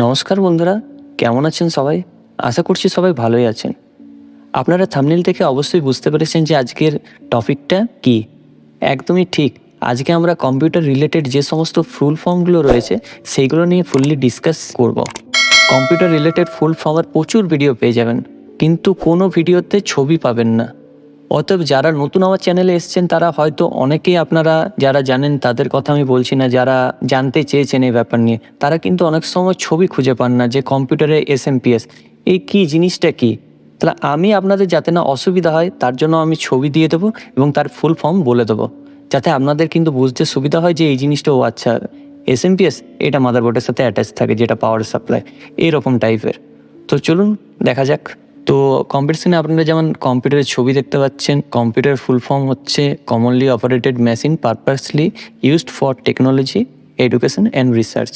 নমস্কার বন্ধুরা, কেমন আছেন সবাই? আশা করছি সবাই ভালোই আছেন। আপনারা থাম্বনেল থেকে অবশ্যই বুঝতে পেরেছেন যে আজকের টপিকটা কি। একদমই ঠিক, আজকে আমরা কম্পিউটার রিলেটেড যে সমস্ত ফুল ফর্মগুলো রয়েছে সেইগুলো নিয়ে ফুললি ডিসকাস করব। কম্পিউটার রিলেটেড ফুল ফর্মের প্রচুর ভিডিও পেয়ে যাবেন, কিন্তু কোনো ভিডিওতে ছবি পাবেন না। অতএব যারা নতুন আমার চ্যানেলে এসছেন তারা হয়তো অনেকেই, আপনারা যারা জানেন তাদের কথা আমি বলছি না, যারা জানতে চেয়েছেন এই ব্যাপার নিয়ে তারা কিন্তু অনেক সময় ছবি খুঁজে পান না যে কম্পিউটারে এসএমপিএস এই কী জিনিসটা কী। তাহলে আমি আপনাদের যাতে না অসুবিধা হয় তার জন্য আমি ছবি দিয়ে দেবো এবং তার ফুল ফর্ম বলে দেবো, যাতে আপনাদের কিন্তু বুঝতে সুবিধা হয় যে এই জিনিসটা ও আচ্ছা, এসএমপিএস এটা মাদারবোর্ডের সাথে অ্যাটাচ থাকে, যেটা পাওয়ার সাপ্লাই এইরকম টাইপের। তো চলুন দেখা যাক। তো কম্পিউটার আপনারা যেমন কম্পিউটারের ছবি দেখতে পাচ্ছেন, কম্পিউটার ফুল ফর্ম হচ্ছে commonly operated machine purposely used for technology, education and research.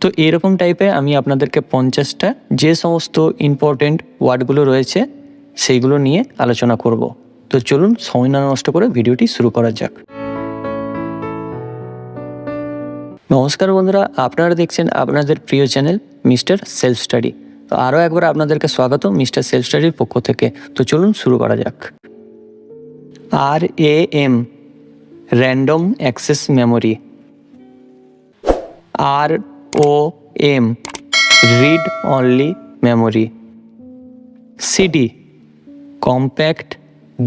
তো এরকম টাইপের আমি আপনাদেরকে 50টা যে সমস্ত ইম্পর্টেন্ট ওয়ার্ডগুলো রয়েছে সেইগুলো নিয়ে আলোচনা করব। তো চলুন সময় না নষ্ট করে ভিডিওটি শুরু করা যাক। নমস্কার বন্ধুরা, আপনারা দেখছেন আপনাদের প্রিয় চ্যানেল মিস্টার সেলফ স্টাডি। তো আরও একবার আপনাদেরকে স্বাগত মিস্টার সেলফ স্টাডির পক্ষ থেকে। তো চলুন শুরু করা যাক। RAM random access memory, ROM read only memory, CD compact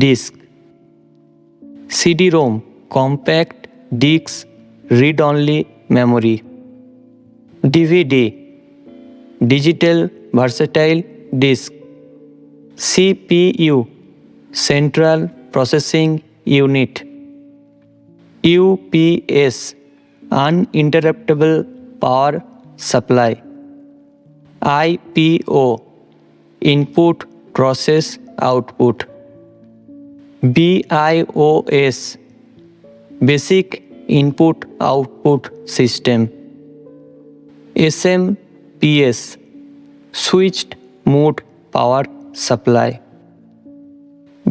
disc, CD-ROM compact disc read only memory, DVD digital versatile disc, CPU central processing unit, UPS uninterruptible power supply, IPO input process output, BIOS basic input output system, SMPS switched mode power supply,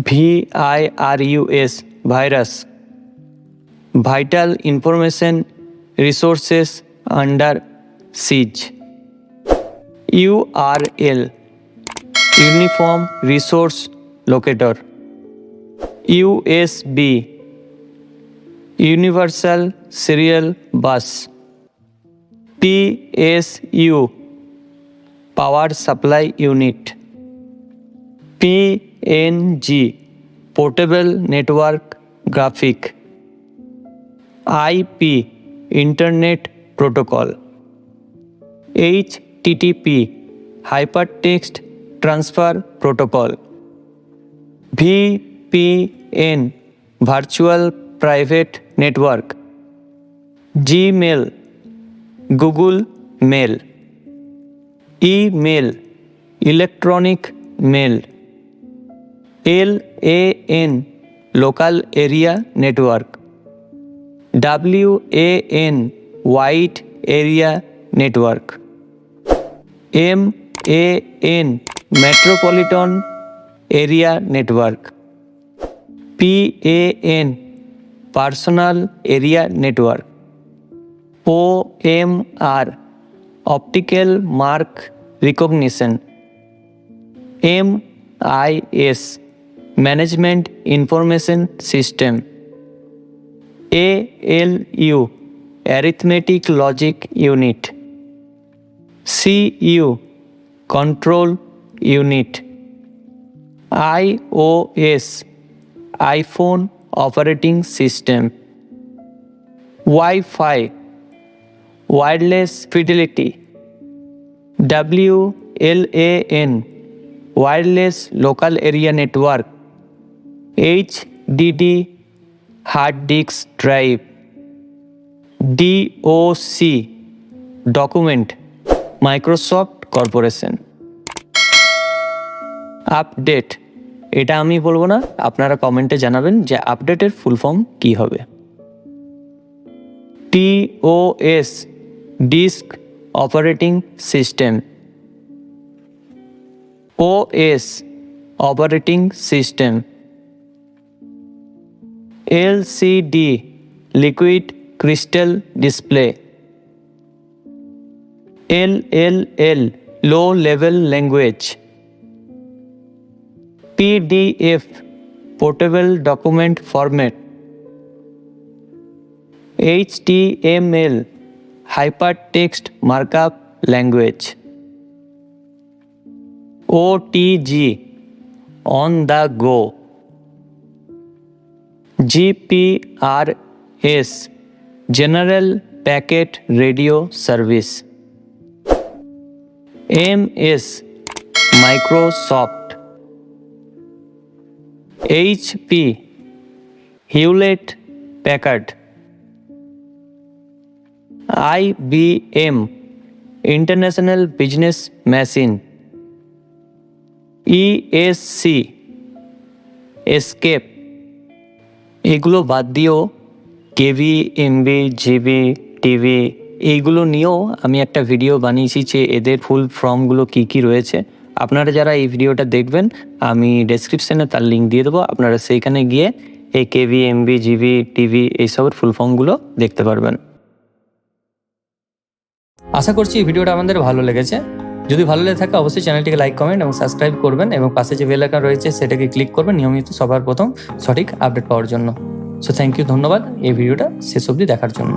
VIRUS virus vital information resources under seize, URL uniform resource locator, USB universal serial bus, PSU power supply unit, PNG portable network graphic, IP internet protocol, HTTP hypertext transfer protocol, VPN virtual private network, Gmail Google mail, email electronic mail, LAN local area network, WAN wide area network, MAN metropolitan area network, PAN personal area network, OMR optical mark recognition, MIS management information system, ALU arithmetic logic unit, CU control unit, iOS iPhone operating system, Wi-Fi wireless fidelity, WLAN wireless local area network, HDD hard disk drive, DOC document Microsoft corporation. Update এটা আমি বলবো না, আপনারা কমেন্টে জানাবেন যে আপডেটের full form কী হবে। TOS disk operating system, OS operating system, LCD liquid crystal display, LLL low level language, PDF portable document format, HTML hypertext markup language, OTG on the go, GPRS General Packet Radio Service, MS Microsoft, HP Hewlett Packard, IBM International Business Machine, ESC Escape। এগুলো বাদ দিয়েও KV, MB, GB, TV এইগুলো নিয়েও আমি একটা video বানিয়েছি যে এদের ফুল ফর্মগুলো কী কী রয়েছে। আপনারা যারা এই ভিডিওটা দেখবেন আমি ডেসক্রিপশানে তার লিঙ্ক দিয়ে দেবো, আপনারা সেইখানে গিয়ে এই কেভি, এমবি, জিবি, টিভি এইসবের ফুল ফর্মগুলো দেখতে পারবেন। আশা করছি এই ভিডিওটা আমাদের ভালো লেগেছে। যদি ভালো লেগে থাকে অবশ্যই চ্যানেলটিকে লাইক, কমেন্ট এবং সাবস্ক্রাইব করবেন এবং পাশে যে বেল আইকন রয়েছে সেটাকে ক্লিক করবেন নিয়মিত সবার প্রথম সঠিক আপডেট পাওয়ার জন্য। সো থ্যাংক ইউ, ধন্যবাদ এই ভিডিওটা শেষ অবধি দেখার জন্য।